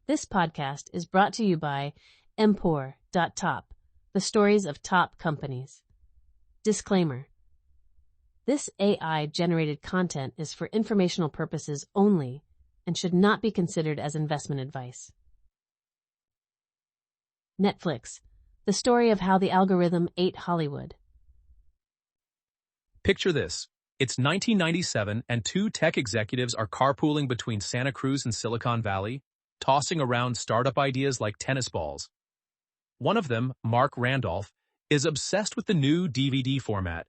This podcast is brought to you by Empor.top, the stories of top companies. Disclaimer. This AI-generated content is for informational purposes only and should not be considered as investment advice. Netflix, the story of how the algorithm ate Hollywood. Picture this. It's 1997 and two tech executives are carpooling between Santa Cruz and Silicon Valley, tossing around startup ideas like tennis balls. One of them, Marc Randolph, is obsessed with the new DVD format.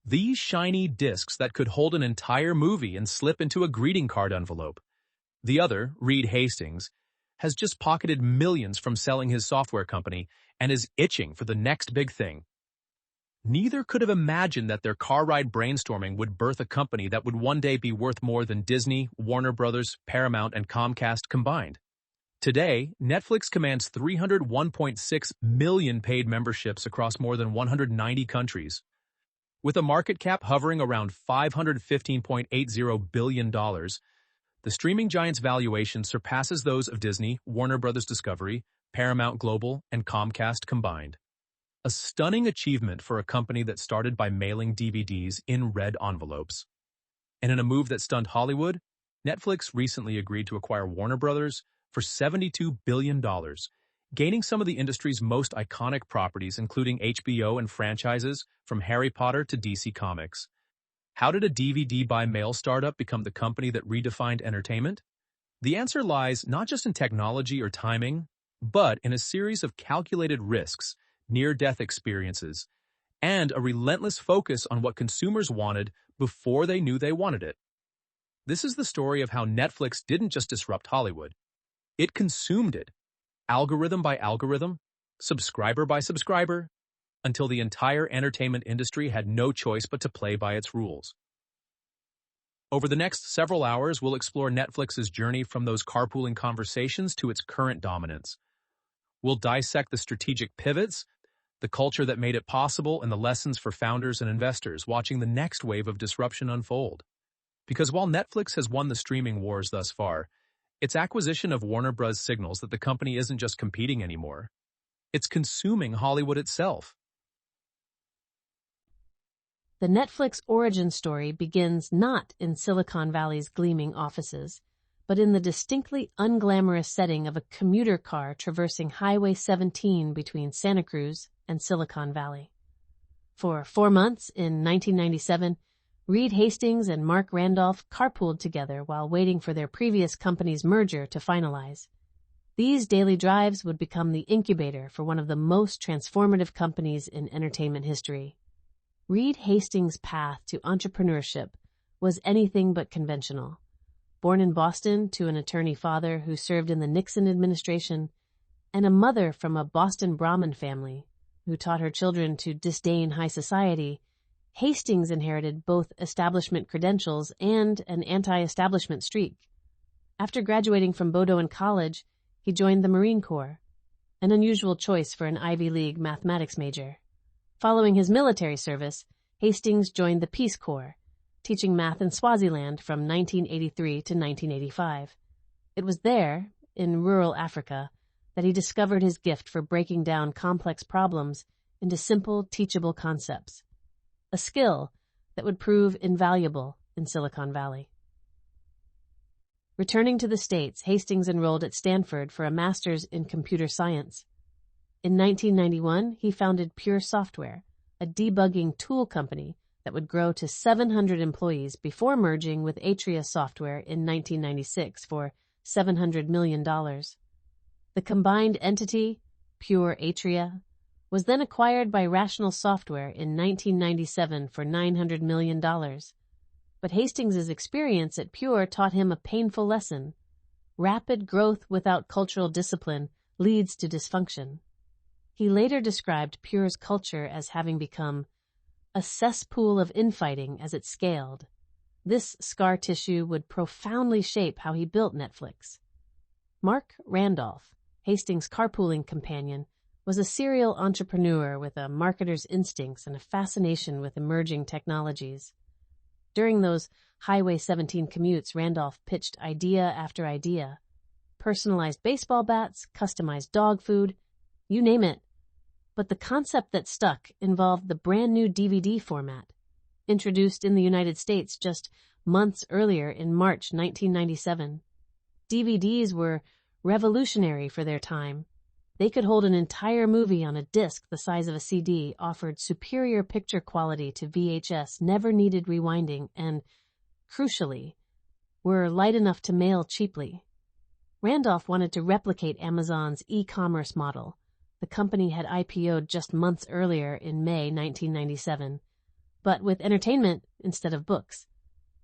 These shiny discs that could hold an entire movie and slip into a greeting card envelope. The other, Reed Hastings, has just pocketed millions from selling his software company and is itching for the next big thing. Neither could have imagined that their car ride brainstorming would birth a company that would one day be worth more than Disney, Warner Brothers, Paramount, and Comcast combined. Today, Netflix commands 301.6 million paid memberships across more than 190 countries. With a market cap hovering around $515.80 billion, the streaming giant's valuation surpasses those of Disney, Warner Brothers Discovery, Paramount Global, and Comcast combined. A stunning achievement for a company that started by mailing DVDs in red envelopes. And in a move that stunned Hollywood, Netflix recently agreed to acquire Warner Brothers for $72 billion, gaining some of the industry's most iconic properties, including HBO and franchises from Harry Potter to DC Comics. How did a DVD by mail startup become the company that redefined entertainment? The answer lies not just in technology or timing, but in a series of calculated risks, near-death experiences, and a relentless focus on what consumers wanted before they knew they wanted it. This is the story of how Netflix didn't just disrupt Hollywood. It consumed it, algorithm by algorithm, subscriber by subscriber, until the entire entertainment industry had no choice but to play by its rules. Over the next several hours, we'll explore Netflix's journey from those carpooling conversations to its current dominance. We'll dissect the strategic pivots, the culture that made it possible, and the lessons for founders and investors watching the next wave of disruption unfold. Because while Netflix has won the streaming wars thus far, its acquisition of Warner Bros. Signals that the company isn't just competing anymore. It's consuming Hollywood itself. The Netflix origin story begins not in Silicon Valley's gleaming offices, but in the distinctly unglamorous setting of a commuter car traversing Highway 17 between Santa Cruz and Silicon Valley. For 4 months in 1997, Reed Hastings and Marc Randolph carpooled together while waiting for their previous company's merger to finalize. These daily drives would become the incubator for one of the most transformative companies in entertainment history. Reed Hastings' path to entrepreneurship was anything but conventional. Born in Boston to an attorney father who served in the Nixon administration, and a mother from a Boston Brahmin family who taught her children to disdain high society, Hastings inherited both establishment credentials and an anti-establishment streak. After graduating from Bowdoin College, he joined the Marine Corps, an unusual choice for an Ivy League mathematics major. Following his military service, Hastings joined the Peace Corps, teaching math in Swaziland from 1983 to 1985. It was there, in rural Africa, that he discovered his gift for breaking down complex problems into simple, teachable concepts, a skill that would prove invaluable in Silicon Valley. Returning to the States, Hastings enrolled at Stanford for a master's in computer science. In 1991, he founded Pure Software, a debugging tool company that would grow to 700 employees before merging with Atria Software in 1996 for $700 million. The combined entity, Pure Atria, was then acquired by Rational Software in 1997 for $900 million. But Hastings' experience at Pure taught him a painful lesson. Rapid growth without cultural discipline leads to dysfunction. He later described Pure's culture as having become a cesspool of infighting as it scaled. This scar tissue would profoundly shape how he built Netflix. Marc Randolph, Hastings' carpooling companion, was a serial entrepreneur with a marketer's instincts and a fascination with emerging technologies. During those Highway 17 commutes, Randolph pitched idea after idea. personalized baseball bats, customized dog food, you name it. But the concept that stuck involved the brand new DVD format, introduced in the United States just months earlier in March 1997. DVDs were revolutionary for their time. They could hold an entire movie on a disc the size of a CD, offered superior picture quality to VHS, never needed rewinding, and, crucially, were light enough to mail cheaply. Randolph wanted to replicate Amazon's e-commerce model. The company had IPO'd just months earlier in May 1997, but with entertainment instead of books.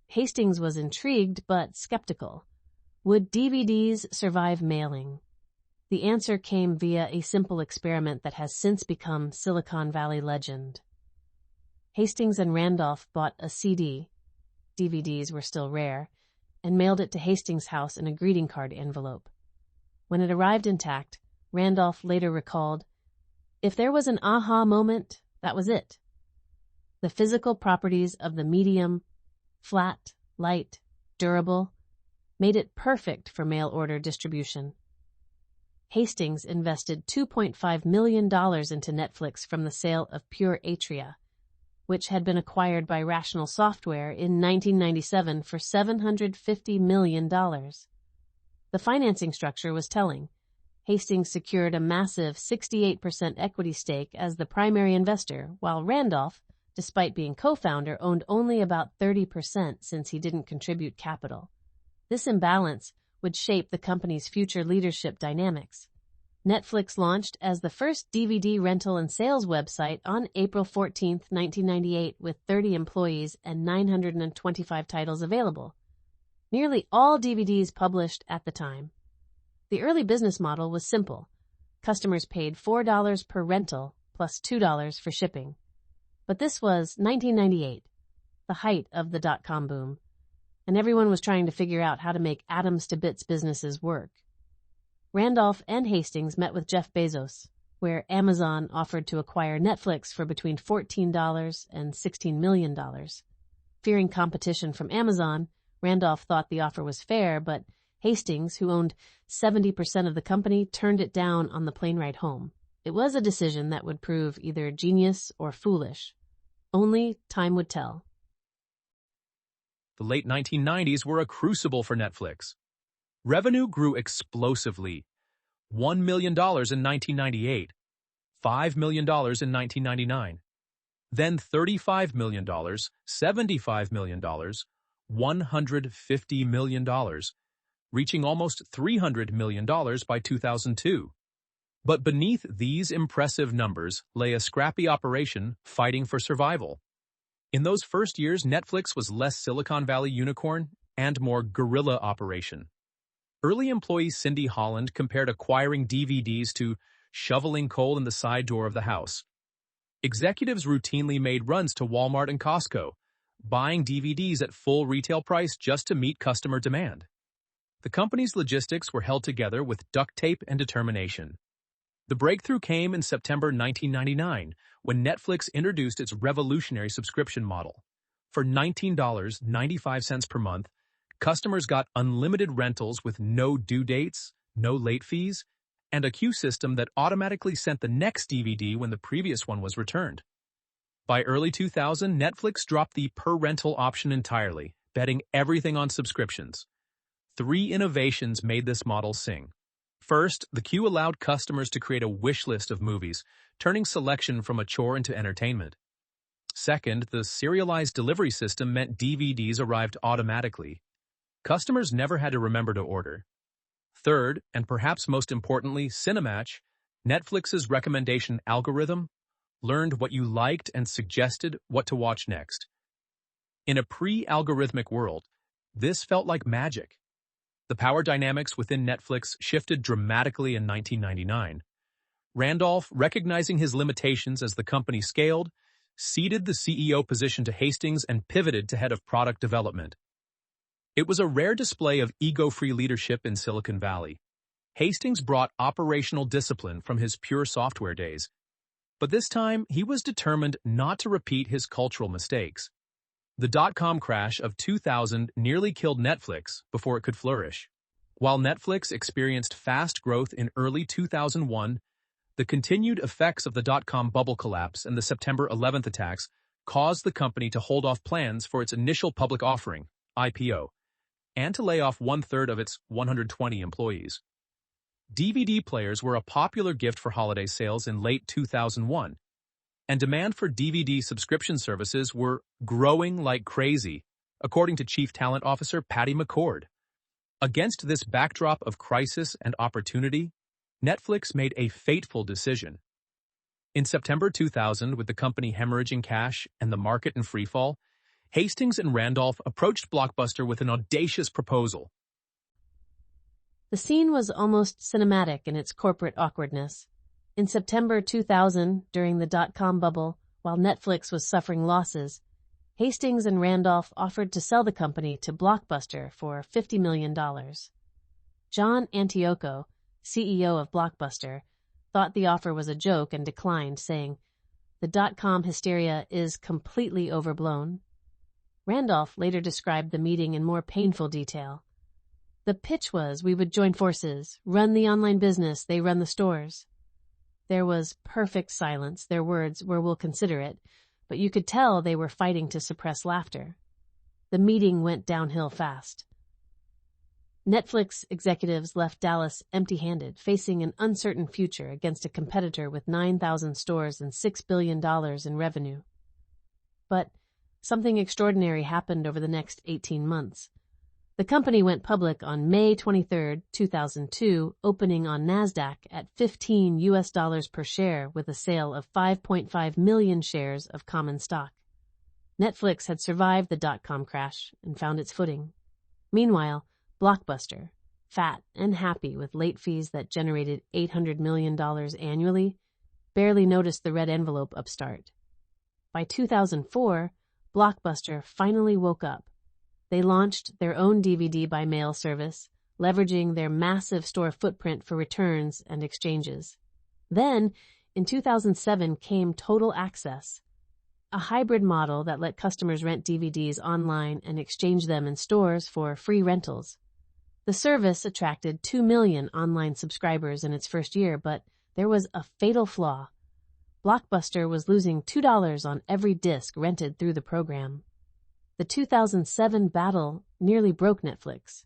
Hastings was intrigued but skeptical. Would DVDs survive mailing? The answer came via a simple experiment that has since become Silicon Valley legend. Hastings and Randolph bought a CD, DVDs were still rare, and mailed it to Hastings' house in a greeting card envelope. When it arrived intact, Randolph later recalled, "If there was an aha moment, that was it. The physical properties of the medium, flat, light, durable, made it perfect for mail order distribution." Hastings invested $2.5 million into Netflix from the sale of Pure Atria, which had been acquired by Rational Software in 1997 for $750 million. The financing structure was telling. Hastings secured a massive 68% equity stake as the primary investor, while Randolph, despite being co-founder, owned only about 30% since he didn't contribute capital. This imbalance would shape the company's future leadership dynamics. Netflix launched as the first DVD rental and sales website on April 14, 1998, with 30 employees and 925 titles available. Nearly all DVDs published at the time. The early business model was simple. Customers paid $4 per rental plus $2 for shipping. But this was 1998, the height of the dot-com boom, and everyone was trying to figure out how to make atoms-to-bits businesses work. Randolph and Hastings met with Jeff Bezos, where Amazon offered to acquire Netflix for between $14 and $16 million. Fearing competition from Amazon, Randolph thought the offer was fair, but Hastings, who owned 70% of the company, turned it down on the plane ride home. It was a decision that would prove either genius or foolish. Only time would tell. The late 1990s were a crucible for Netflix. Revenue grew explosively. $1 million in 1998, $5 million in 1999, then $35 million, $75 million, $150 million, reaching almost $300 million by 2002. But beneath these impressive numbers lay a scrappy operation fighting for survival. In those first years, Netflix was less Silicon Valley unicorn and more guerrilla operation. Early employee Cindy Holland compared acquiring DVDs to shoveling coal in the side door of the house. Executives routinely made runs to Walmart and Costco, buying DVDs at full retail price just to meet customer demand. The company's logistics were held together with duct tape and determination. The breakthrough came in September 1999, when Netflix introduced its revolutionary subscription model. For $19.95 per month, customers got unlimited rentals with no due dates, no late fees, and a queue system that automatically sent the next DVD when the previous one was returned. By early 2000, Netflix dropped the per-rental option entirely, betting everything on subscriptions. 3 innovations made this model sing. First, the queue allowed customers to create a wish list of movies, turning selection from a chore into entertainment. Second, the serialized delivery system meant DVDs arrived automatically. Customers never had to remember to order. Third, and perhaps most importantly, Cinematch, Netflix's recommendation algorithm, learned what you liked and suggested what to watch next. In a pre-algorithmic world, this felt like magic. The power dynamics within Netflix shifted dramatically in 1999. Randolph, recognizing his limitations as the company scaled, ceded the CEO position to Hastings and pivoted to head of product development. It was a rare display of ego-free leadership in Silicon Valley. Hastings brought operational discipline from his pure software days. But this time, he was determined not to repeat his cultural mistakes. The dot-com crash of 2000 nearly killed Netflix before it could flourish. While Netflix experienced fast growth in early 2001, the continued effects of the dot-com bubble collapse and the September 11th attacks caused the company to hold off plans for its initial public offering, IPO, and to lay off one-third of its 120 employees. DVD players were a popular gift for holiday sales in late 2001, and demand for DVD subscription services were growing like crazy, according to Chief Talent Officer Patty McCord. Against this backdrop of crisis and opportunity, Netflix made a fateful decision. In September 2000, with the company hemorrhaging cash and the market in freefall, Hastings and Randolph approached Blockbuster with an audacious proposal. The scene was almost cinematic in its corporate awkwardness. In September 2000, during the dot-com bubble, while Netflix was suffering losses, Hastings and Randolph offered to sell the company to Blockbuster for $50 million. John Antioco, CEO of Blockbuster, thought the offer was a joke and declined, saying, "The dot-com hysteria is completely overblown." Randolph later described the meeting in more painful detail. "The pitch was we would join forces, run the online business, they run the stores." There was perfect silence. Their words were, "We'll consider it," but you could tell they were fighting to suppress laughter. The meeting went downhill fast. Netflix executives left Dallas empty-handed, facing an uncertain future against a competitor with 9,000 stores and $6 billion in revenue. But something extraordinary happened over the next 18 months. The company went public on May 23, 2002, opening on NASDAQ at $15 per share with a sale of 5.5 million shares of common stock. Netflix had survived the dot-com crash and found its footing. Meanwhile, Blockbuster, fat and happy with late fees that generated $800 million annually, barely noticed the red envelope upstart. By 2004, Blockbuster finally woke up. They launched their own DVD by mail service, leveraging their massive store footprint for returns and exchanges. Then, in 2007 came Total Access, a hybrid model that let customers rent DVDs online and exchange them in stores for free rentals. The service attracted 2 million online subscribers in its first year, but there was a fatal flaw. Blockbuster was losing $2 on every disc rented through the program. The 2007 battle nearly broke Netflix.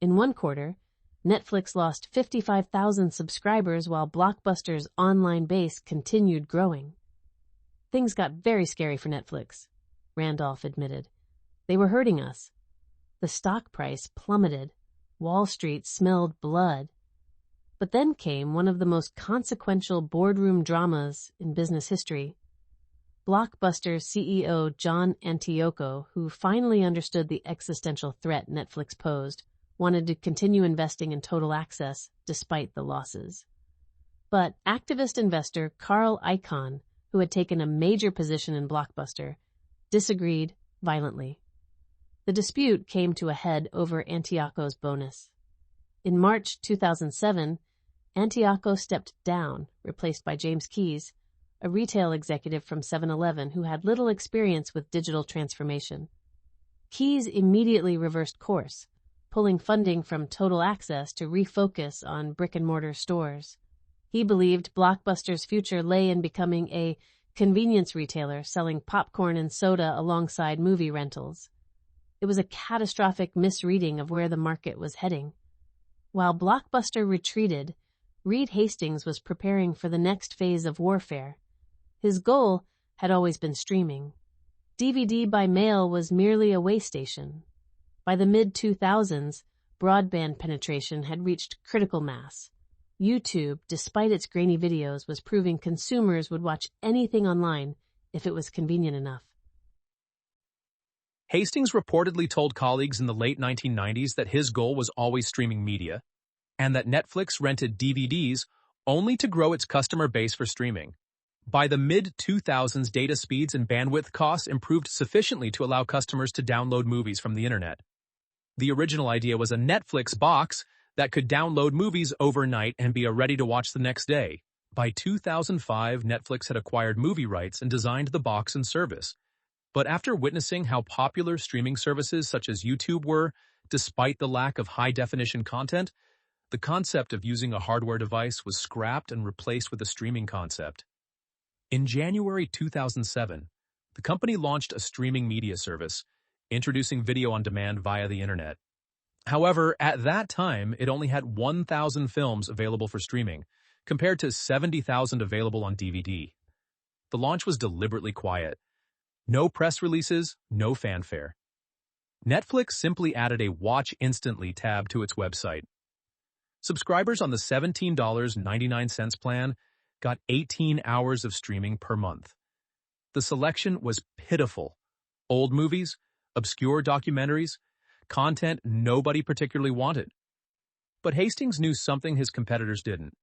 In one quarter, Netflix lost 55,000 subscribers while Blockbuster's online base continued growing. Things got very scary for Netflix, Randolph admitted. They were hurting us. The stock price plummeted. Wall Street smelled blood. But then came one of the most consequential boardroom dramas in business history. Blockbuster CEO John Antioco, who finally understood the existential threat Netflix posed, wanted to continue investing in Total Access despite the losses. But activist investor Carl Icahn, who had taken a major position in Blockbuster, disagreed violently. The dispute came to a head over Antioco's bonus. In March 2007, Antioco stepped down, replaced by James Keyes, a retail executive from 7-Eleven who had little experience with digital transformation. Keyes immediately reversed course, pulling funding from Total Access to refocus on brick-and-mortar stores. He believed Blockbuster's future lay in becoming a convenience retailer selling popcorn and soda alongside movie rentals. It was a catastrophic misreading of where the market was heading. While Blockbuster retreated, Reed Hastings was preparing for the next phase of warfare. His goal had always been streaming. DVD by mail was merely a way station. By the mid-2000s, broadband penetration had reached critical mass. YouTube, despite its grainy videos, was proving consumers would watch anything online if it was convenient enough. Hastings reportedly told colleagues in the late 1990s that his goal was always streaming media, and that Netflix rented DVDs only to grow its customer base for streaming. By the mid-2000s, data speeds and bandwidth costs improved sufficiently to allow customers to download movies from the internet. The original idea was a Netflix box that could download movies overnight and be ready to watch the next day. By 2005, Netflix had acquired movie rights and designed the box and service. But after witnessing how popular streaming services such as YouTube were, Despite the lack of high-definition content, the concept of using a hardware device was scrapped and replaced with a streaming concept. In January 2007, the company launched a streaming media service, introducing video on demand via the internet. However, at that time, it only had 1,000 films available for streaming, compared to 70,000 available on DVD. The launch was deliberately quiet. No press releases, no fanfare. Netflix simply added a Watch Instantly tab to its website. Subscribers on the $17.99 plan got 18 hours of streaming per month. The selection was pitiful. Old movies, obscure documentaries, content nobody particularly wanted. But Hastings knew something his competitors didn't.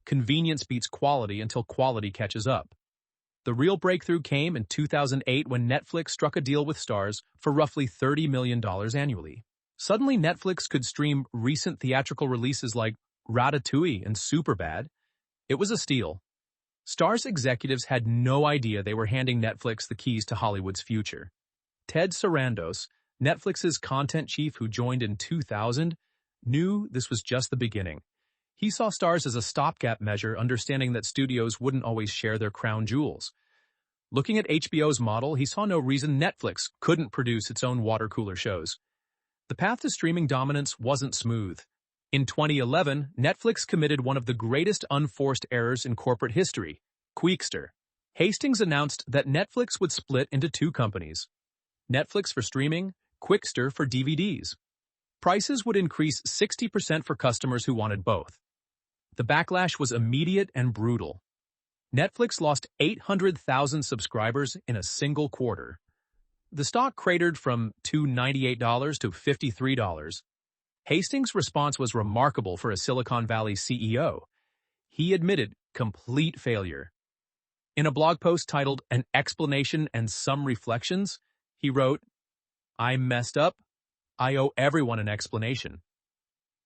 Convenience beats quality until quality catches up. The real breakthrough came in 2008 when Netflix struck a deal with Starz for roughly $30 million annually. Suddenly, Netflix could stream recent theatrical releases like Ratatouille and Superbad. It was a steal. Starz executives had no idea they were handing Netflix the keys to Hollywood's future. Ted Sarandos, Netflix's content chief who joined in 2000, knew this was just the beginning. He saw Starz as a stopgap measure, understanding that studios wouldn't always share their crown jewels. Looking at HBO's model, he saw no reason Netflix couldn't produce its own water cooler shows. The path to streaming dominance wasn't smooth. In 2011, Netflix committed one of the greatest unforced errors in corporate history, Queekster. Hastings announced that Netflix would split into two companies, Netflix for streaming, Queekster for DVDs. Prices would increase 60% for customers who wanted both. The backlash was immediate and brutal. Netflix lost 800,000 subscribers in a single quarter. The stock cratered from $298 to $53. Hastings' response was remarkable for a Silicon Valley CEO. He admitted complete failure. In a blog post titled "An Explanation and Some Reflections," he wrote, "I messed up. I owe everyone an explanation."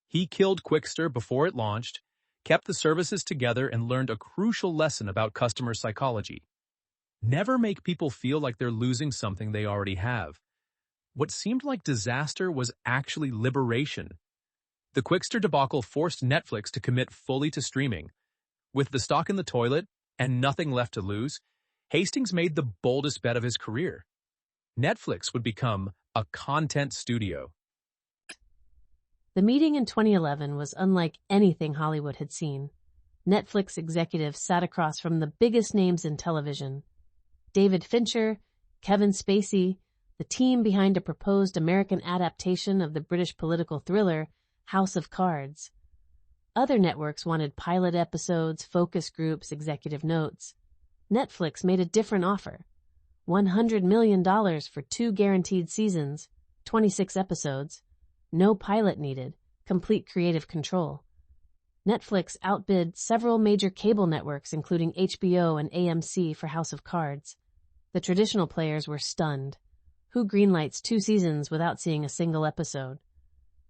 He killed Queekster before it launched, kept the services together, and learned a crucial lesson about customer psychology. Never make people feel like they're losing something they already have. What seemed like disaster was actually liberation. The Queekster debacle forced Netflix to commit fully to streaming. With the stock in the toilet and nothing left to lose, Hastings made the boldest bet of his career. Netflix would become a content studio. The meeting in 2011 was unlike anything Hollywood had seen. Netflix executives sat across from the biggest names in television: David Fincher, Kevin Spacey, the team behind a proposed American adaptation of the British political thriller House of Cards. Other networks wanted pilot episodes, focus groups, executive notes. Netflix made a different offer: $100 million for 2 guaranteed seasons, 26 episodes, no pilot needed, complete creative control. Netflix outbid several major cable networks, including HBO and AMC, for House of Cards. The traditional players were stunned. Who greenlights 2 seasons without seeing a single episode?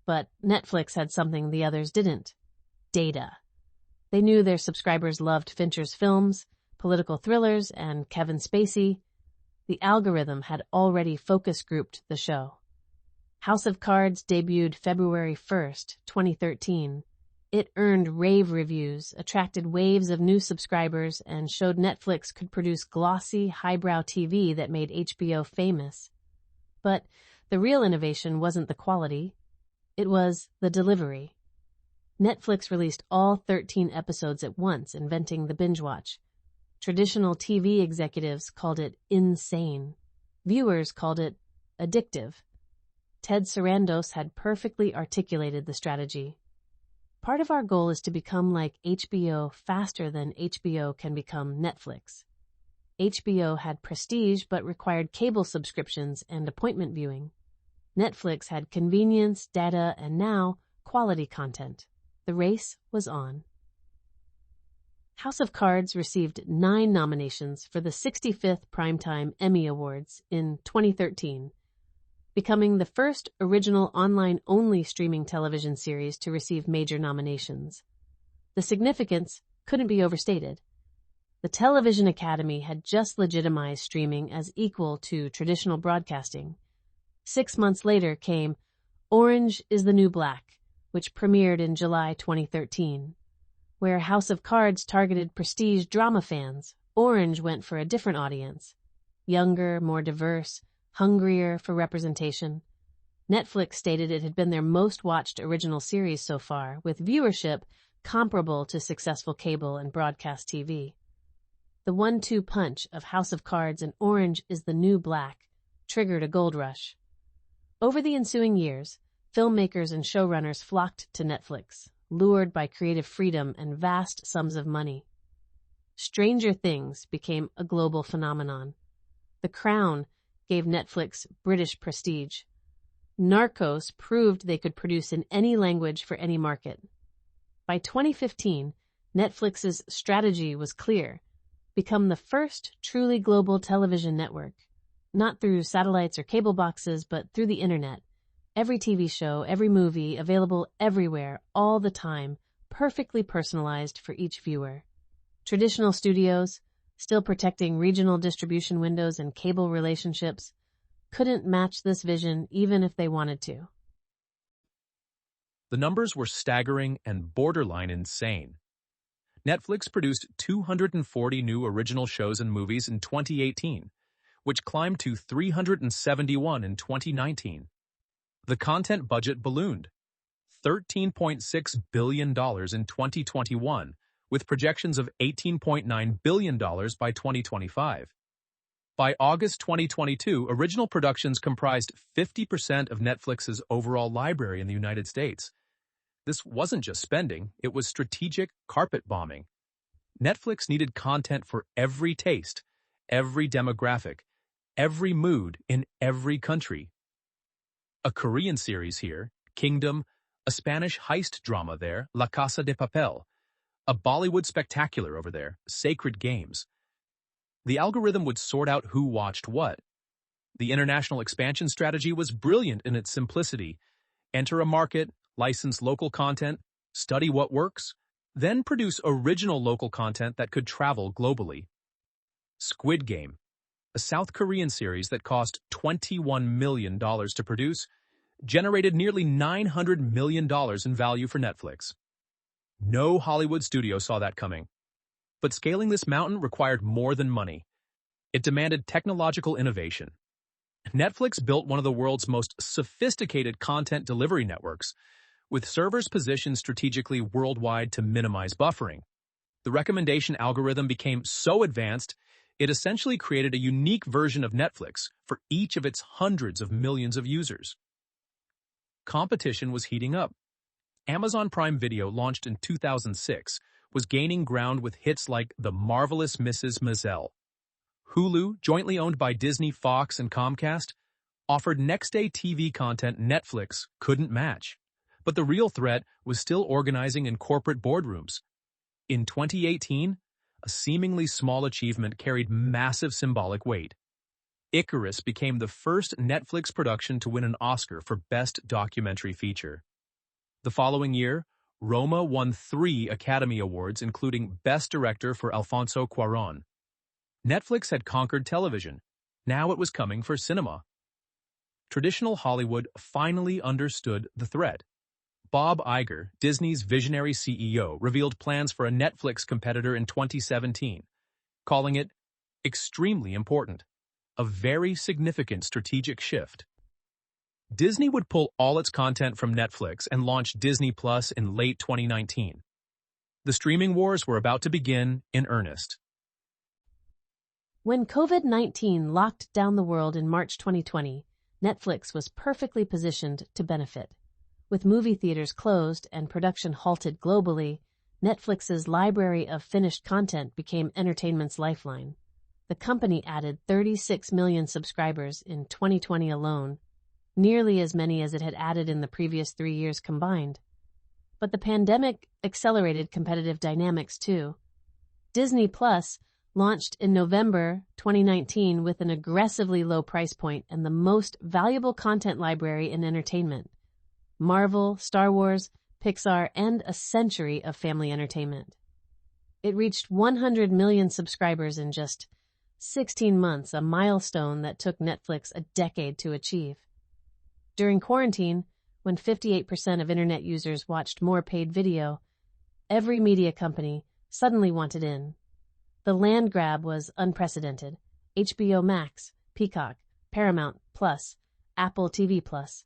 But Netflix had something the others didn't: data. They knew their subscribers loved Fincher's films, political thrillers, and Kevin Spacey. The algorithm had already focus grouped the show. House of Cards debuted February 1st, 2013. It earned rave reviews, attracted waves of new subscribers, and showed Netflix could produce glossy, highbrow TV that made HBO famous. But the real innovation wasn't the quality. It was the delivery. Netflix released all 13 episodes at once, inventing the binge watch. Traditional TV executives called it insane. Viewers called it addictive. Ted Sarandos had perfectly articulated the strategy. Part of our goal is to become like HBO faster than HBO can become Netflix. HBO had prestige but required cable subscriptions and appointment viewing. Netflix had convenience, data, and now quality content. The race was on. House of Cards received 9 nominations for the 65th Primetime Emmy Awards in 2013, becoming the first original online-only streaming television series to receive major nominations. The significance couldn't be overstated. The Television Academy had just legitimized streaming as equal to traditional broadcasting. 6 months later came Orange is the New Black, which premiered in July 2013. Where House of Cards targeted prestige drama fans, Orange went for a different audience. Younger, more diverse, hungrier for representation. Netflix stated it had been their most watched original series so far, with viewership comparable to successful cable and broadcast TV. The 1-2 punch of House of Cards and Orange is the New Black triggered a gold rush. Over the ensuing years, filmmakers and showrunners flocked to Netflix, lured by creative freedom and vast sums of money. Stranger Things became a global phenomenon. The Crown gave Netflix British prestige. Narcos proved they could produce in any language for any market. By 2015, Netflix's strategy was clear: become the first truly global television network, not through satellites or cable boxes, but through the internet. Every TV show, every movie, available everywhere, all the time, perfectly personalized for each viewer. Traditional studios, still protecting regional distribution windows and cable relationships, couldn't match this vision even if they wanted to. The numbers were staggering and borderline insane. Netflix produced 240 new original shows and movies in 2018, which climbed to 371 in 2019. The content budget ballooned, $13.6 billion in 2021, with projections of $18.9 billion by 2025. By August 2022, original productions comprised 50% of Netflix's overall library in the United States. This wasn't just spending, it was strategic carpet bombing. Netflix needed content for every taste, every demographic, every mood in every country. A Korean series here, Kingdom, a Spanish heist drama there, La Casa de Papel, a Bollywood spectacular over there, Sacred Games. The algorithm would sort out who watched what. The international expansion strategy was brilliant in its simplicity. Enter a market, license local content, study what works, then produce original local content that could travel globally. Squid Game, a South Korean series that cost $21 million to produce, generated nearly $900 million in value for Netflix. No Hollywood studio saw that coming. But scaling this mountain required more than money. It demanded technological innovation. Netflix built one of the world's most sophisticated content delivery networks, with servers positioned strategically worldwide to minimize buffering. The recommendation algorithm became so advanced, it essentially created a unique version of Netflix for each of its hundreds of millions of users. Competition was heating up. Amazon Prime Video, launched in 2006, was gaining ground with hits like The Marvelous Mrs. Maisel. Hulu, jointly owned by Disney, Fox, and Comcast, offered next-day TV content Netflix couldn't match. But the real threat was still organizing in corporate boardrooms. In 2018, a seemingly small achievement carried massive symbolic weight. Icarus became the first Netflix production to win an Oscar for Best Documentary Feature. The following year, Roma won 3 Academy Awards, including Best Director for Alfonso Cuarón. Netflix had conquered television. Now it was coming for cinema. Traditional Hollywood finally understood the threat. Bob Iger, Disney's visionary CEO, revealed plans for a Netflix competitor in 2017, calling it extremely important, a very significant strategic shift. Disney would pull all its content from Netflix and launch Disney Plus in late 2019. The streaming wars were about to begin in earnest. When COVID-19 locked down the world in March 2020, Netflix was perfectly positioned to benefit. With movie theaters closed and production halted globally, Netflix's library of finished content became entertainment's lifeline. The company added 36 million subscribers in 2020 alone, nearly as many as it had added in the previous 3 years combined. But the pandemic accelerated competitive dynamics too. Disney Plus launched in November 2019 with an aggressively low price point and the most valuable content library in entertainment. Marvel, Star Wars, Pixar, and a century of family entertainment. It reached 100 million subscribers in just 16 months, a milestone that took Netflix a decade to achieve. During quarantine, when 58% of internet users watched more paid video, every media company suddenly wanted in. The land grab was unprecedented. HBO Max, Peacock, Paramount Plus, Apple TV Plus.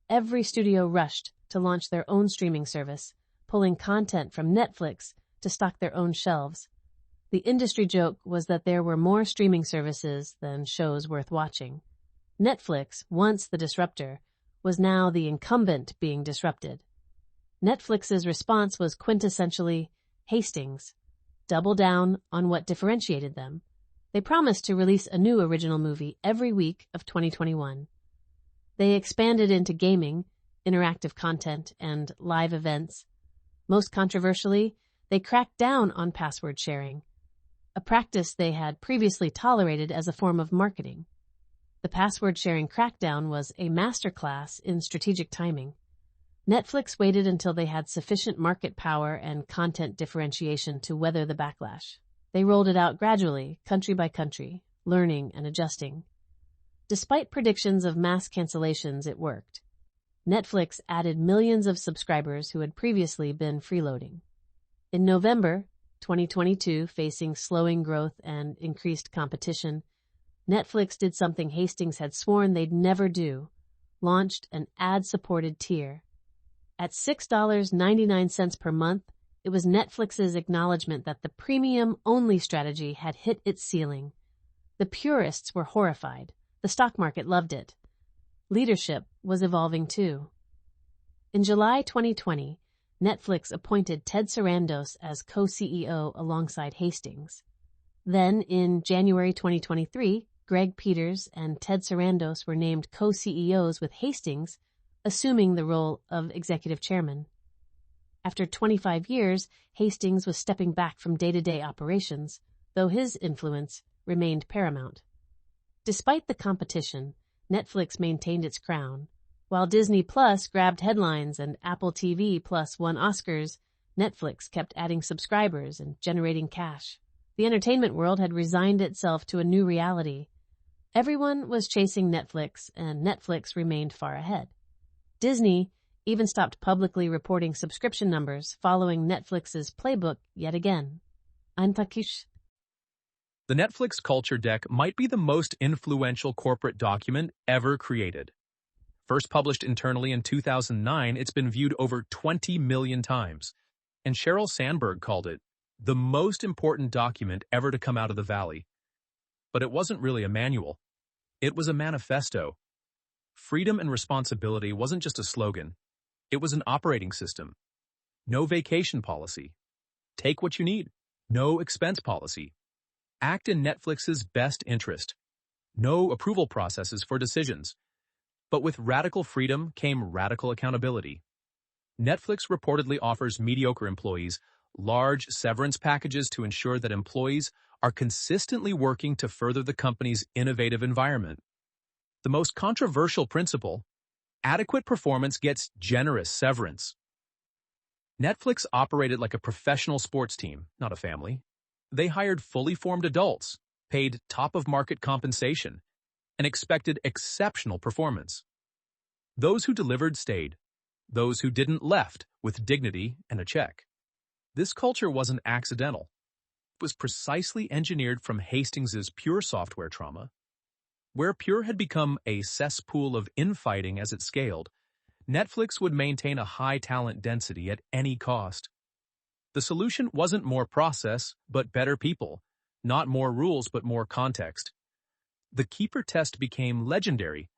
Every studio rushed to launch their own streaming service, pulling content from Netflix to stock their own shelves. The industry joke was that there were more streaming services than shows worth watching. Netflix, once the disruptor, was now the incumbent being disrupted. Netflix's response was quintessentially Hastings. Double down on what differentiated them. They promised to release a new original movie every week of 2021. They expanded into gaming, interactive content, and live events. Most controversially, they cracked down on password sharing, a practice they had previously tolerated as a form of marketing. The password-sharing crackdown was a masterclass in strategic timing. Netflix waited until they had sufficient market power and content differentiation to weather the backlash. They rolled it out gradually, country by country, learning and adjusting. Despite predictions of mass cancellations, it worked. Netflix added millions of subscribers who had previously been freeloading. In November 2022, facing slowing growth and increased competition, Netflix did something Hastings had sworn they'd never do, launched an ad-supported tier. At $6.99 per month, it was Netflix's acknowledgement that the premium-only strategy had hit its ceiling. The purists were horrified. The stock market loved it. Leadership was evolving too. In July 2020, Netflix appointed Ted Sarandos as co-CEO alongside Hastings. Then, in January 2023, Greg Peters and Ted Sarandos were named co-CEOs with Hastings, assuming the role of executive chairman. After 25 years, Hastings was stepping back from day-to-day operations, though his influence remained paramount. Despite the competition, Netflix maintained its crown. While Disney Plus grabbed headlines and Apple TV Plus won Oscars, Netflix kept adding subscribers and generating cash. The entertainment world had resigned itself to a new reality. Everyone was chasing Netflix, and Netflix remained far ahead. Disney even stopped publicly reporting subscription numbers, following Netflix's playbook yet again. The Netflix culture deck might be the most influential corporate document ever created. First published internally in 2009, it's been viewed over 20 million times, and Sheryl Sandberg called it the most important document ever to come out of the Valley. But it wasn't really a manual. It was a manifesto. Freedom and responsibility wasn't just a slogan. It was an operating system. No vacation policy. Take what you need. No expense policy. Act in Netflix's best interest. No approval processes for decisions. But with radical freedom came radical accountability. Netflix reportedly offers mediocre employees large severance packages to ensure that employees are consistently working to further the company's innovative environment. The most controversial principle, adequate performance gets generous severance. Netflix operated like a professional sports team, not a family. They hired fully formed adults, paid top-of-market compensation, and expected exceptional performance. Those who delivered stayed. Those who didn't left with dignity and a check. This culture wasn't accidental. It was precisely engineered from Hastings's Pure software trauma. Where Pure had become a cesspool of infighting as it scaled, Netflix would maintain a high talent density at any cost. The solution wasn't more process, but better people. Not more rules, but more context. The keeper test became legendary.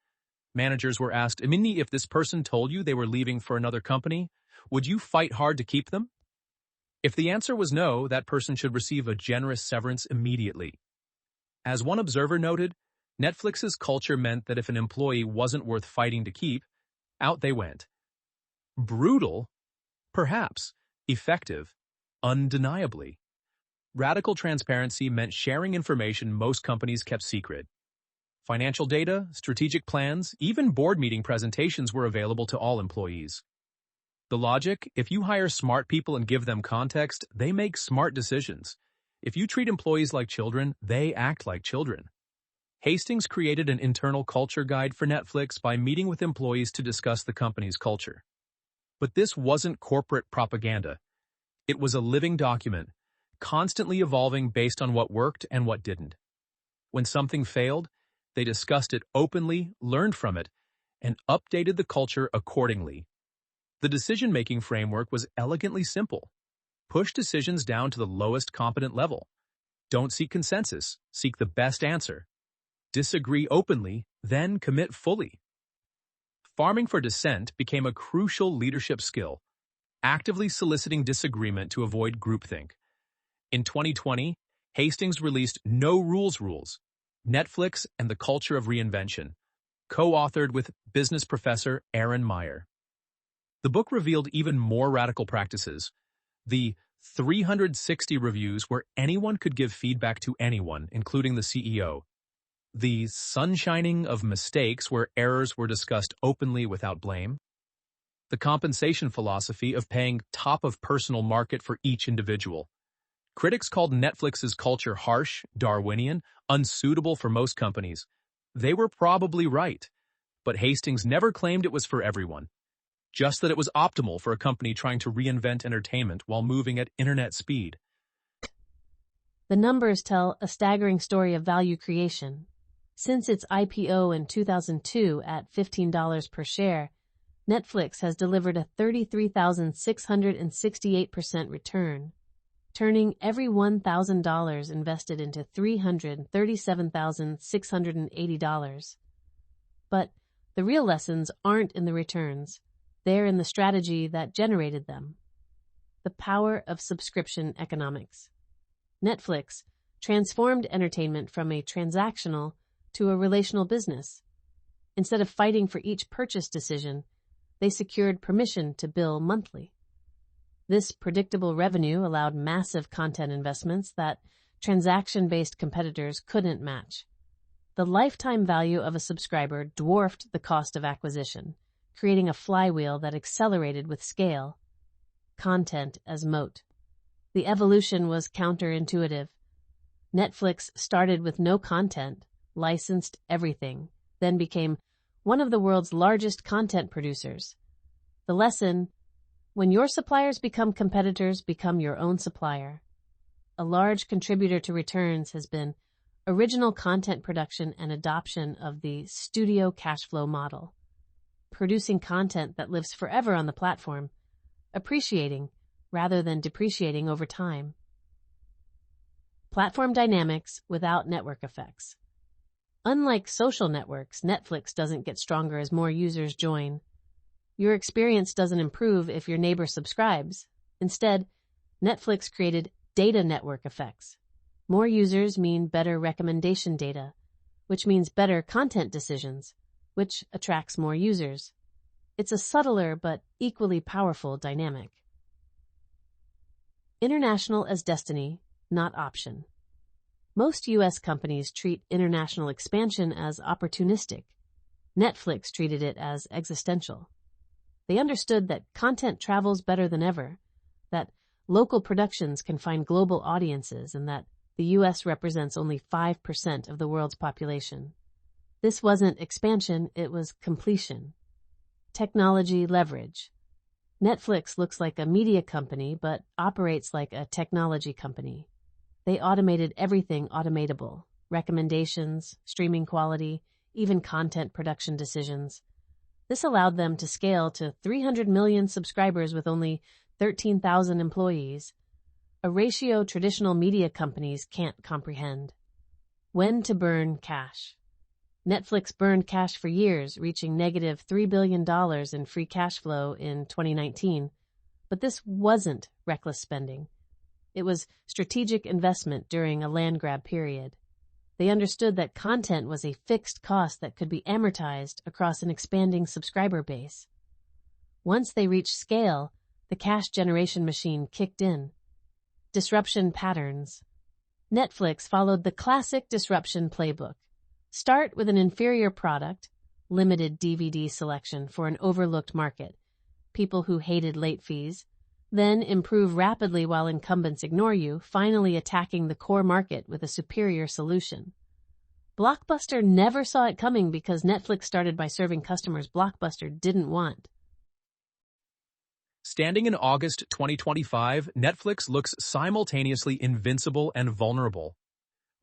Managers were asked, if this person told you they were leaving for another company, would you fight hard to keep them? If the answer was no, that person should receive a generous severance immediately. As one observer noted, Netflix's culture meant that if an employee wasn't worth fighting to keep, out they went. Brutal? Perhaps. Effective? Undeniably. Radical transparency meant sharing information most companies kept secret. Financial data, strategic plans, even board meeting presentations were available to all employees. The logic, if you hire smart people and give them context, they make smart decisions. If you treat employees like children, they act like children. Hastings created an internal culture guide for Netflix by meeting with employees to discuss the company's culture. But this wasn't corporate propaganda. It was a living document, constantly evolving based on what worked and what didn't. When something failed, they discussed it openly, learned from it, and updated the culture accordingly. The decision-making framework was elegantly simple. Push decisions down to the lowest competent level. Don't seek consensus, seek the best answer. Disagree openly, then commit fully. Farming for dissent became a crucial leadership skill, actively soliciting disagreement to avoid groupthink. In 2020, Hastings released No Rules Rules, Netflix and the Culture of Reinvention, co-authored with business professor Aaron Meyer. The book revealed even more radical practices. The 360 reviews where anyone could give feedback to anyone, including the CEO. The sunshining of mistakes where errors were discussed openly without blame. The compensation philosophy of paying top of personal market for each individual. Critics called Netflix's culture harsh, Darwinian, unsuitable for most companies. They were probably right, but Hastings never claimed it was for everyone. Just that it was optimal for a company trying to reinvent entertainment while moving at internet speed. The numbers tell a staggering story of value creation. Since its IPO in 2002 at $15 per share, Netflix has delivered a 33,668% return, turning every $1,000 invested into $337,680. But the real lessons aren't in the returns. They're in the strategy that generated them. The power of subscription economics. Netflix transformed entertainment from a transactional to a relational business. Instead of fighting for each purchase decision, they secured permission to bill monthly. This predictable revenue allowed massive content investments that transaction-based competitors couldn't match. The lifetime value of a subscriber dwarfed the cost of acquisition, creating a flywheel that accelerated with scale. Content as moat. The evolution was counterintuitive. Netflix started with no content, licensed everything, then became one of the world's largest content producers. The lesson: when your suppliers become competitors, become your own supplier. A large contributor to returns has been original content production and adoption of the studio cash flow model. Producing content that lives forever on the platform, appreciating rather than depreciating over time. Platform dynamics without network effects. Unlike social networks, Netflix doesn't get stronger as more users join. Your experience doesn't improve if your neighbor subscribes. Instead, Netflix created data network effects. More users mean better recommendation data, which means better content decisions, which attracts more users. It's a subtler but equally powerful dynamic. International as destiny, not option. Most U.S. companies treat international expansion as opportunistic. Netflix treated it as existential. They understood that content travels better than ever, that local productions can find global audiences, and that the U.S. represents only 5% of the world's population. This wasn't expansion, it was completion. Technology leverage. Netflix looks like a media company, but operates like a technology company. They automated everything automatable: recommendations, streaming quality, even content production decisions. This allowed them to scale to 300 million subscribers with only 13,000 employees, a ratio traditional media companies can't comprehend. When to burn cash. Netflix burned cash for years, reaching negative $3 billion in free cash flow in 2019. But this wasn't reckless spending. It was strategic investment during a land grab period. They understood that content was a fixed cost that could be amortized across an expanding subscriber base. Once they reached scale, the cash generation machine kicked in. Disruption patterns. Netflix followed the classic disruption playbook. Start with an inferior product, limited DVD selection for an overlooked market, people who hated late fees, then improve rapidly while incumbents ignore you, finally attacking the core market with a superior solution. Blockbuster never saw it coming because Netflix started by serving customers Blockbuster didn't want. Standing in August 2025, Netflix looks simultaneously invincible and vulnerable.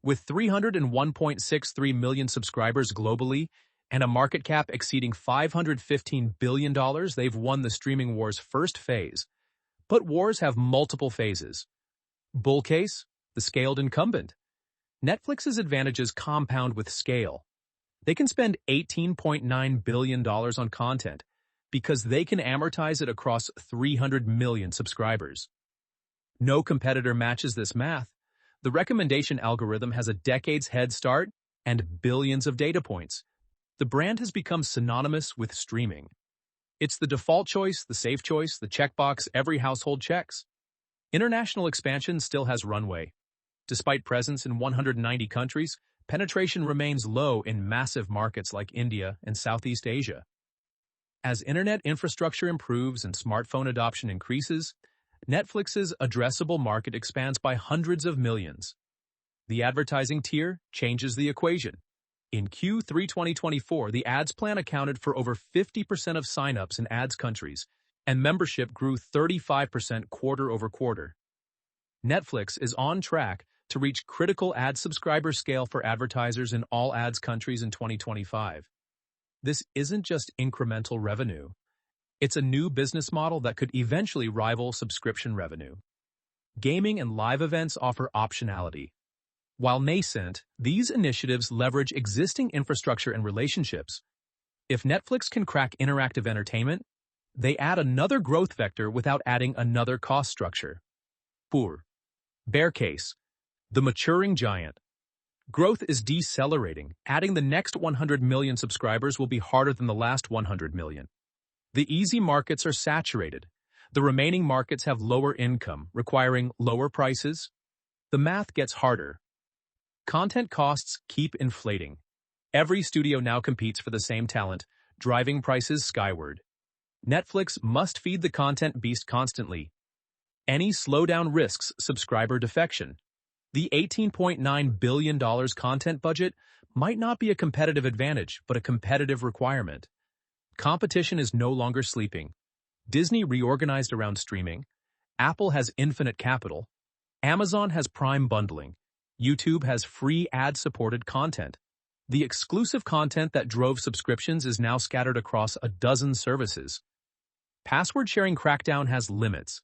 With 301.63 million subscribers globally and a market cap exceeding $515 billion, they've won the streaming war's first phase. But wars have multiple phases. Bull case, the scaled incumbent. Netflix's advantages compound with scale. They can spend $18.9 billion on content because they can amortize it across 300 million subscribers. No competitor matches this math. The recommendation algorithm has a decade's head start and billions of data points. The brand has become synonymous with streaming. It's the default choice, the safe choice, the checkbox every household checks. International expansion still has runway. Despite presence in 190 countries, penetration remains low in massive markets like India and Southeast Asia. As internet infrastructure improves and smartphone adoption increases, Netflix's addressable market expands by hundreds of millions. The advertising tier changes the equation. In Q3 2024, the ads plan accounted for over 50% of signups in ads countries, and membership grew 35% quarter over quarter. Netflix is on track to reach critical ad subscriber scale for advertisers in all ads countries in 2025. This isn't just incremental revenue. It's a new business model that could eventually rival subscription revenue. Gaming and live events offer optionality. While nascent, these initiatives leverage existing infrastructure and relationships. If Netflix can crack interactive entertainment, they add another growth vector without adding another cost structure. Bear case, the maturing giant. Growth is decelerating. Adding the next 100 million subscribers will be harder than the last 100 million. The easy markets are saturated. The remaining markets have lower income, requiring lower prices. The math gets harder. Content costs keep inflating. Every studio now competes for the same talent, driving prices skyward. Netflix must feed the content beast constantly. Any slowdown risks subscriber defection. The $18.9 billion content budget might not be a competitive advantage, but a competitive requirement. Competition is no longer sleeping. Disney reorganized around streaming. Apple has infinite capital. Amazon has Prime bundling. YouTube has free ad-supported content. The exclusive content that drove subscriptions is now scattered across a dozen services. Password-sharing crackdown has limits.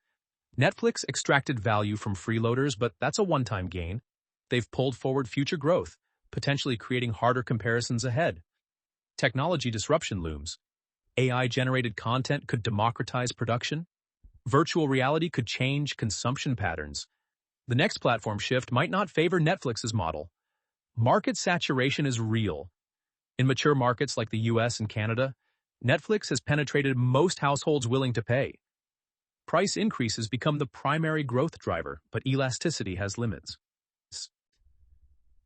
Netflix extracted value from freeloaders, but that's a one-time gain. They've pulled forward future growth, potentially creating harder comparisons ahead. Technology disruption looms. AI-generated content could democratize production. Virtual reality could change consumption patterns. The next platform shift might not favor Netflix's model. Market saturation is real. In mature markets like the US and Canada, Netflix has penetrated most households willing to pay. Price increases become the primary growth driver, but elasticity has limits.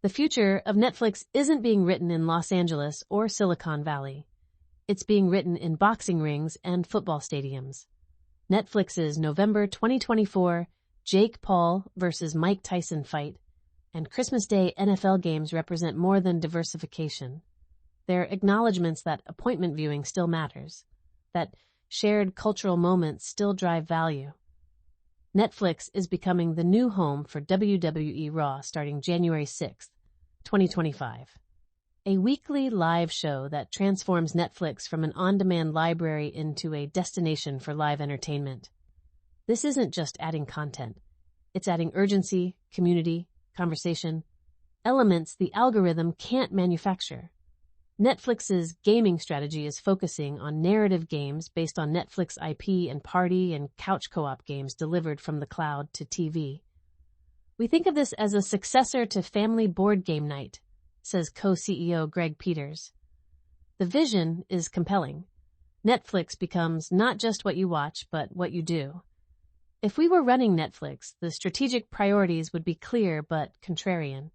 The future of Netflix isn't being written in Los Angeles or Silicon Valley. It's being written in boxing rings and football stadiums. Netflix's November 2024 Jake Paul versus Mike Tyson fight and Christmas Day NFL games represent more than diversification. They're acknowledgments that appointment viewing still matters, that shared cultural moments still drive value. Netflix is becoming the new home for WWE Raw starting January 6th, 2025. A weekly live show that transforms Netflix from an on-demand library into a destination for live entertainment. This isn't just adding content. It's adding urgency, community, conversation, elements the algorithm can't manufacture. Netflix's gaming strategy is focusing on narrative games based on Netflix IP and party and couch co-op games delivered from the cloud to TV. We think of this as a successor to Family Board Game Night, says co-CEO Greg Peters. The vision is compelling. Netflix becomes not just what you watch, but what you do. If we were running Netflix, the strategic priorities would be clear but contrarian.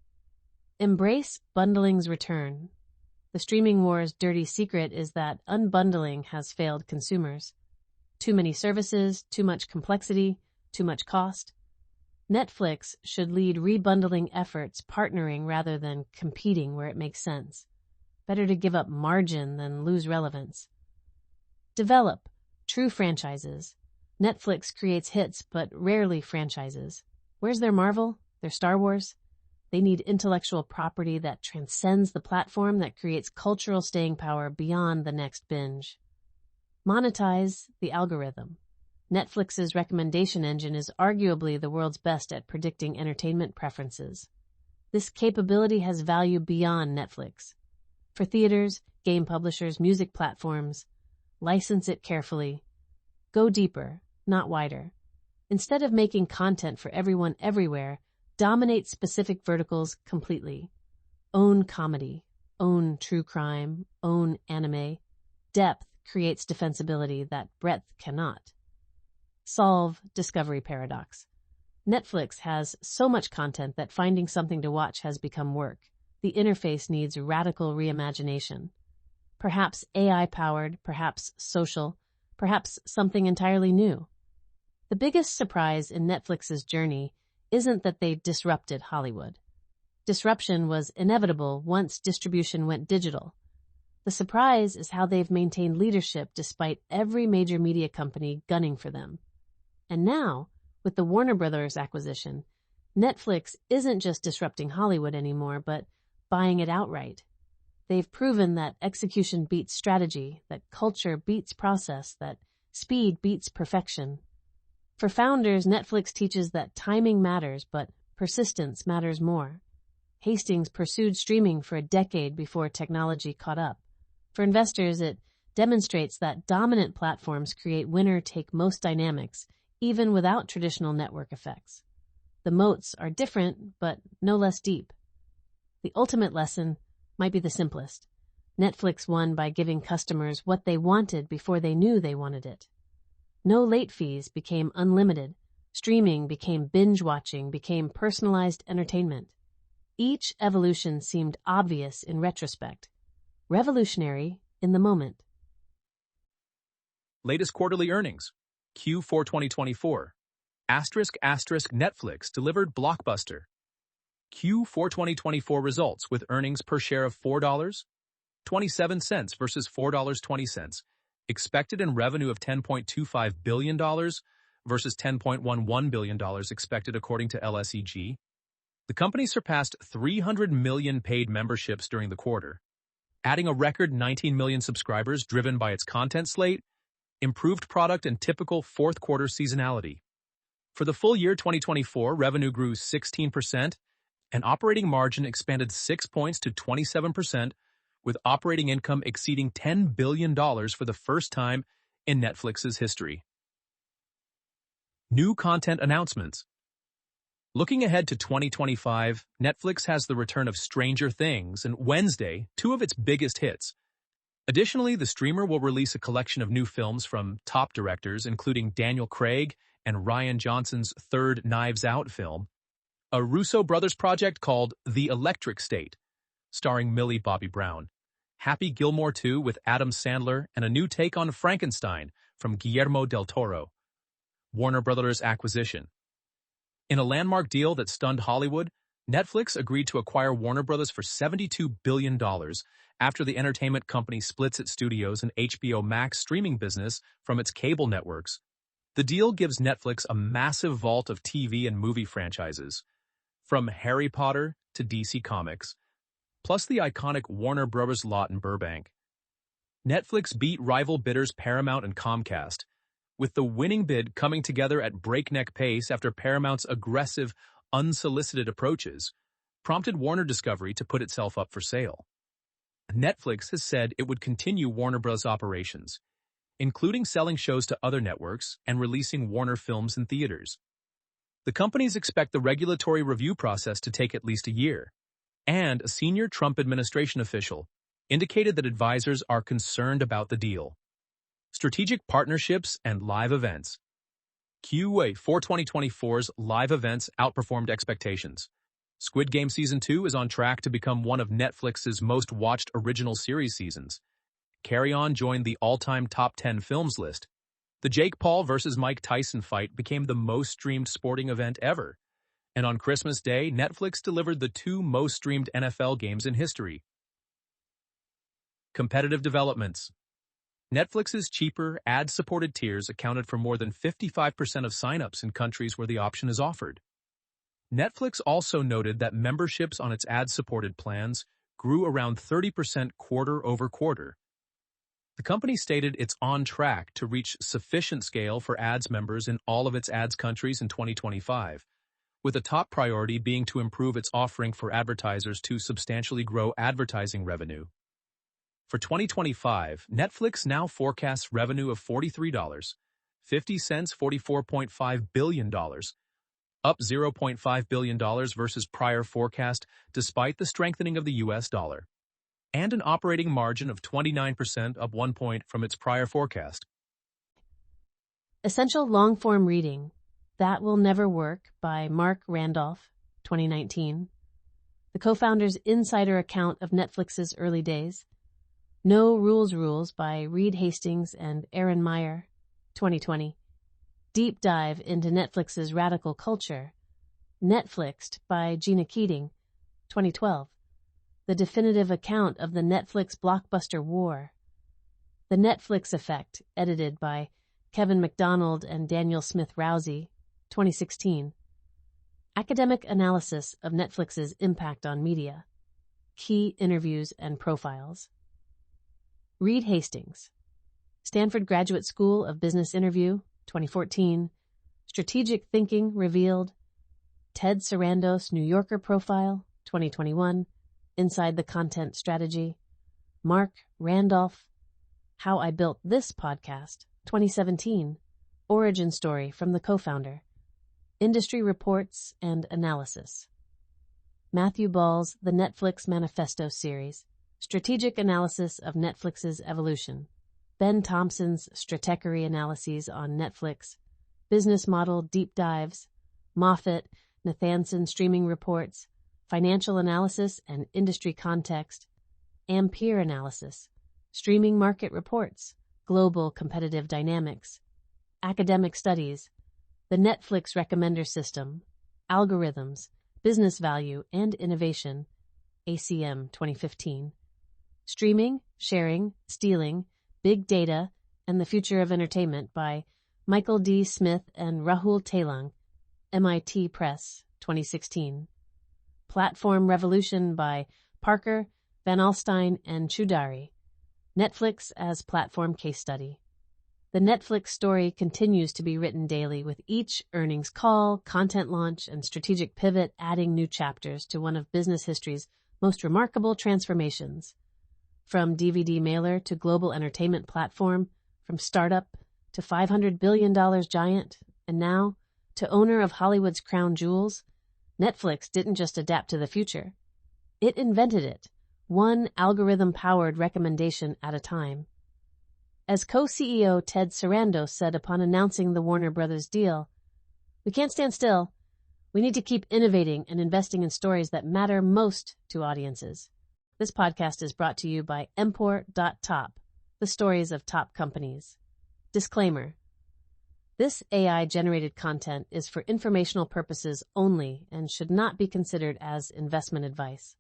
Embrace bundling's return. The streaming war's dirty secret is that unbundling has failed consumers. Too many services, too much complexity, too much cost. Netflix should lead rebundling efforts, partnering rather than competing where it makes sense. Better to give up margin than lose relevance. Develop true franchises. Netflix creates hits, but rarely franchises. Where's their Marvel? Their Star Wars? They need intellectual property that transcends the platform, that creates cultural staying power beyond the next binge. Monetize the algorithm. Netflix's recommendation engine is arguably the world's best at predicting entertainment preferences. This capability has value beyond Netflix. For theaters, game publishers, music platforms, license it carefully. Go deeper, not wider. Instead of making content for everyone everywhere, dominate specific verticals completely. Own comedy, own true crime, own anime. Depth creates defensibility that breadth cannot. Solve discovery paradox. Netflix has so much content that finding something to watch has become work. The interface needs radical reimagination. Perhaps AI-powered, perhaps social, perhaps something entirely new. The biggest surprise in Netflix's journey isn't that they disrupted Hollywood. Disruption was inevitable once distribution went digital. The surprise is how they've maintained leadership despite every major media company gunning for them. And now, with the Warner Brothers acquisition, Netflix isn't just disrupting Hollywood anymore, but buying it outright. They've proven that execution beats strategy, that culture beats process, that speed beats perfection. For founders, Netflix teaches that timing matters, but persistence matters more. Hastings pursued streaming for a decade before technology caught up. For investors, it demonstrates that dominant platforms create winner-take-most dynamics, even without traditional network effects. The moats are different, but no less deep. The ultimate lesson might be the simplest. Netflix won by giving customers what they wanted before they knew they wanted it. No late fees became unlimited. Streaming became binge-watching, became personalized entertainment. Each evolution seemed obvious in retrospect, revolutionary in the moment. Latest quarterly earnings. Q4 2024. Netflix delivered Blockbuster. Q4 2024 results with earnings per share of $4.27 versus $4.20. Expected in revenue of $10.25 billion versus $10.11 billion expected according to LSEG. The company surpassed 300 million paid memberships during the quarter, adding a record 19 million subscribers driven by its content slate, improved product, and typical fourth quarter seasonality. For the full year 2024, revenue grew 16%, and operating margin expanded 6 points to 27%, with operating income exceeding $10 billion for the first time in Netflix's history. New content announcements. Looking ahead to 2025, Netflix has the return of Stranger Things and Wednesday, two of its biggest hits. Additionally, the streamer will release a collection of new films from top directors, including Daniel Craig and Rian Johnson's third Knives Out film, a Russo brothers project called The Electric State, starring Millie Bobby Brown, Happy Gilmore 2 with Adam Sandler, and a new take on Frankenstein from Guillermo del Toro. Warner Brothers acquisition. In a landmark deal that stunned Hollywood, Netflix agreed to acquire Warner Brothers for $72 billion after the entertainment company splits its studios and HBO Max streaming business from its cable networks. The deal gives Netflix a massive vault of TV and movie franchises, from Harry Potter to DC Comics, plus the iconic Warner Bros. Lot in Burbank. Netflix beat rival bidders Paramount and Comcast, with the winning bid coming together at breakneck pace after Paramount's aggressive, unsolicited approaches prompted Warner Discovery to put itself up for sale. Netflix has said it would continue Warner Bros. Operations, including selling shows to other networks and releasing Warner films in theaters. The companies expect the regulatory review process to take at least a year, and a senior Trump administration official indicated that advisors are concerned about the deal. Strategic partnerships and live events. Q4 2024's live events outperformed expectations. Squid Game Season 2 is on track to become one of Netflix's most-watched original series seasons. Carry On joined the all-time top 10 films list. The Jake Paul vs. Mike Tyson fight became the most-streamed sporting event ever. And on Christmas Day, Netflix delivered the two most streamed NFL games in history. Competitive developments. Netflix's cheaper, ad-supported tiers accounted for more than 55% of signups in countries where the option is offered. Netflix also noted that memberships on its ad-supported plans grew around 30% quarter over quarter. The company stated it's on track to reach sufficient scale for ads members in all of its ads countries in 2025, with a top priority being to improve its offering for advertisers to substantially grow advertising revenue. For 2025, Netflix now forecasts revenue of $43.50, $44.5 billion, up $0.5 billion versus prior forecast despite the strengthening of the US dollar, and an operating margin of 29%, up 1 point from its prior forecast. Essential long-form reading, That Will Never Work by Marc Randolph, 2019. The co-founder's insider account of Netflix's early days. No Rules by Reed Hastings and Aaron Meyer, 2020. Deep dive into Netflix's radical culture. Netflixed by Gina Keating, 2012. The definitive account of the Netflix Blockbuster war. The Netflix Effect, edited by Kevin McDonald and Daniel Smith-Rousey, 2016. Academic analysis of Netflix's impact on media. Key interviews and profiles. Reed Hastings, Stanford Graduate School of Business Interview, 2014. Strategic Thinking Revealed. Ted Sarandos New Yorker Profile, 2021. Inside the Content Strategy. Marc Randolph, How I Built This Podcast, 2017. Origin story from the co-founder. Industry reports and analysis. Matthew Ball's The Netflix Manifesto series. Strategic analysis of Netflix's evolution. Ben Thompson's Stratechery analyses on Netflix. Business model deep dives. Moffat, Nathanson streaming reports. Financial analysis and industry context. Ampere analysis. Streaming market reports. Global competitive dynamics. Academic studies. The Netflix recommender system. Algorithms. Business value and innovation. ACM 2015. Streaming, Sharing, Stealing, Big Data, and the Future of Entertainment by Michael D. Smith and Rahul Telang, MIT Press, 2016. Platform Revolution by Parker, Van Alstyne, and Choudhary. Netflix as Platform Case Study. The Netflix story continues to be written daily, with each earnings call, content launch, and strategic pivot adding new chapters to one of business history's most remarkable transformations. From DVD mailer to global entertainment platform, from startup to $500 billion giant, and now to owner of Hollywood's crown jewels, Netflix didn't just adapt to the future. It invented it, one algorithm-powered recommendation at a time. As co-CEO Ted Sarandos said upon announcing the Warner Brothers deal, "We can't stand still. We need to keep innovating and investing in stories that matter most to audiences." This podcast is brought to you by Empor.top, the stories of top companies. Disclaimer. This AI-generated content is for informational purposes only and should not be considered as investment advice.